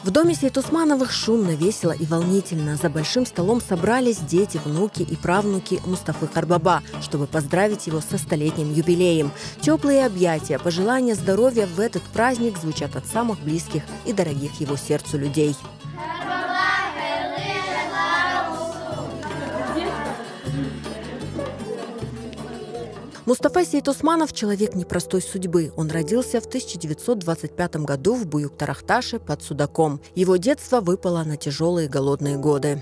В доме Сейтусмановых шумно, весело и волнительно. За большим столом собрались дети, внуки и правнуки Мустафы Карбаба, чтобы поздравить его со столетним юбилеем. Теплые объятия, пожелания здоровья в этот праздник звучат от самых близких и дорогих его сердцу людей. Мустафа Сейтусманов – человек непростой судьбы. Он родился в 1925 году в Буюк-Тарахташе под Судаком. Его детство выпало на тяжелые голодные годы.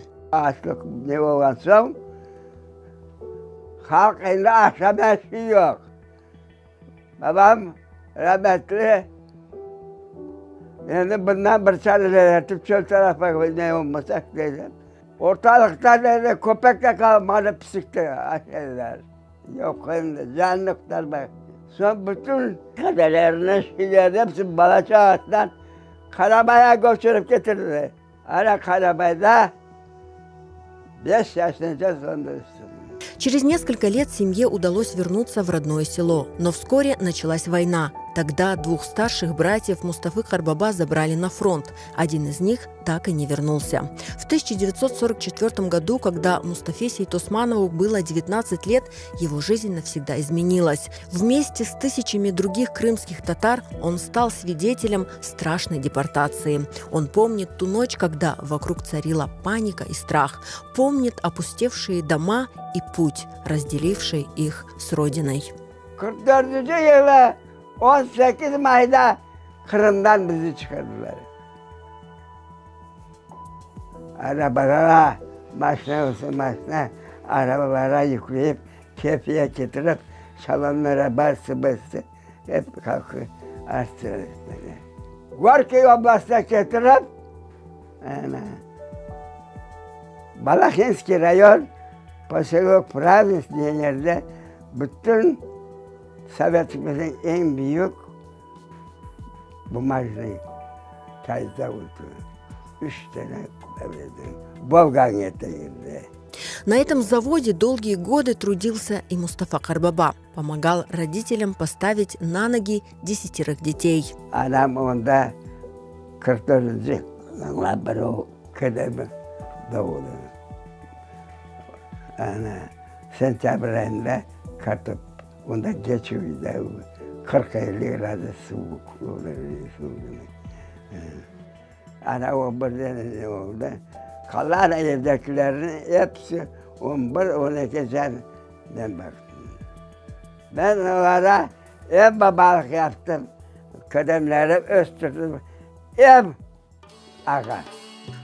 Yok hem de canlıklar bak. Son bütün kadelerini, şeylerini hepsi Balaçağıt'tan Karabağ'a götürüp getirdi. Hala Karabağ'da 5 yaşında sonunda üstüne. Через несколько лет семье удалось вернуться в родное село, но вскоре началась война. Тогда двух старших братьев Мустафы Карбаба забрали на фронт. Один из них так и не вернулся. В 1944 году, когда Мустафе Сейтусманову было 19 лет, его жизнь навсегда изменилась. Вместе с тысячами других крымских татар он стал свидетелем страшной депортации. Он помнит ту ночь, когда вокруг царила паника и страх. Помнит опустевшие дома и путь, разделивший их с родиной. 18 May'da Kırım'dan bizi çıkardılar. Arabalara, maşına, arabalara yükleyip kefiye getirip salonlara bastı hep kalkıyor açtılar beni. Gorki Oblast'a getirip Balakinski rayon, Poselok Provins diye yerde bütün Sovyetlerin en büyük bumajlı kayıtta oldu. 3 tane Волгоград girdi. На этом заводе долгие годы трудился и Мустафа Карбаба. Помогал родителям поставить на ноги 10 детей. Anam onda 44. labro kademe doğdu. Ana sentabr ayında katıp onda geçiyor da 40-50 grada soğuk oluyor. Ana o birden oldu. Kalan evdekilerin hepsi 11-12 seneden baktım. Ben onlara ev babalık yaptım. Kademleri östürdüm. Ev ağa.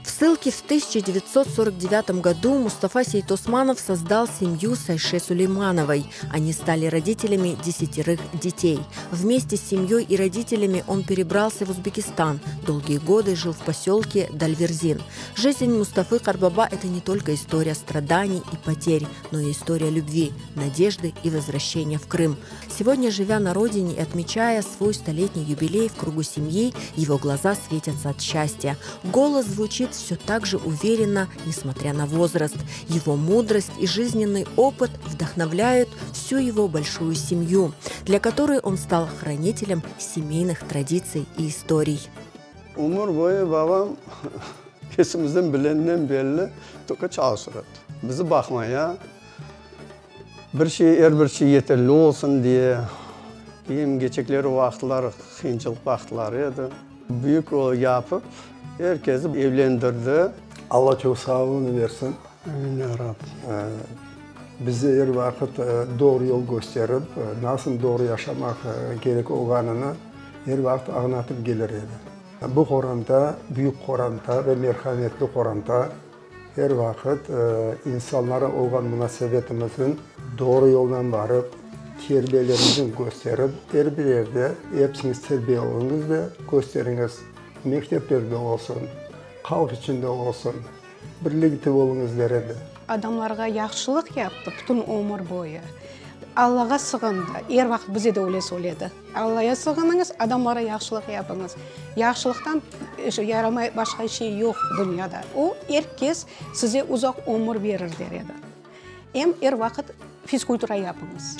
В ссылке в 1949 году Мустафа Сейтусманов создал семью с Айше Сулеймановой. Они стали родителями 10 детей. Вместе с семьей и родителями он перебрался в Узбекистан. Долгие годы жил в поселке Дальверзин. Жизнь Мустафы Карбаба – это не только история страданий и потерь, но и история любви, надежды и возвращения в Крым. Сегодня, живя на родине и отмечая свой столетний юбилей в кругу семьи, его глаза светятся от счастья. Голос звучит все так же уверенно, несмотря на возраст. Его мудрость и жизненный опыт вдохновляют всю его большую семью, для которой он стал хранителем семейных традиций и историй. Umur boyu babam kesimizden bilenden belli toka çalışırdı. Bizi bakmaya bir şey yeterli olsun diye kiyim geçekleri vaxtlar, kıyınçılık vaxtlarıydı. Büyük o yapıp herkesi evlendirdi. Allah çok sağlığını versin. Amin ya Rabbi. Bize her vakit doğru yol gösterip, nasıl doğru yaşamak gerek olganını her vakit anlatıp gelir idi. Bu Kur'an'da, büyük Kur'an'da ve merhametli Kur'an'da her vakit insanlara olan münasebetimizin doğru yoldan varıp, terbiyelerimizin gösterip, her bir yerde hepsiniz terbiye olunuz ve gösteriniz. Mekteplerde olsun, halk içinde olsun, birlikte olunuz deredi. Adamlarga yaxşılık yaptı bütün ömür boyu. Allah'a sığındı. Her vakit bize de öyle söyledi. Allah'a sığınınız, adamlara yaxşılık yapınız. Yaxşılıktan yaramay başka şey yok dünyada. O herkes size uzak ömür verir deredi. Hem her vakit fizkultura yapınız.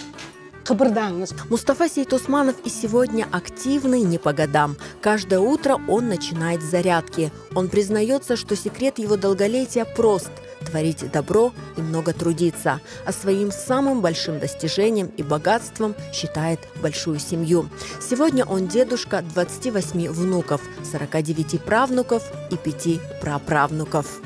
кыбырдаңыз. Мустафа Сейтосманов и сегодня активный не по годам. Каждое утро он начинает с зарядки. Он признается, что секрет его долголетия прост – творить добро и много трудиться. А своим самым большим достижением и богатством считает большую семью. Сегодня он дедушка 28 внуков, 49 правнуков и 5 праправнуков.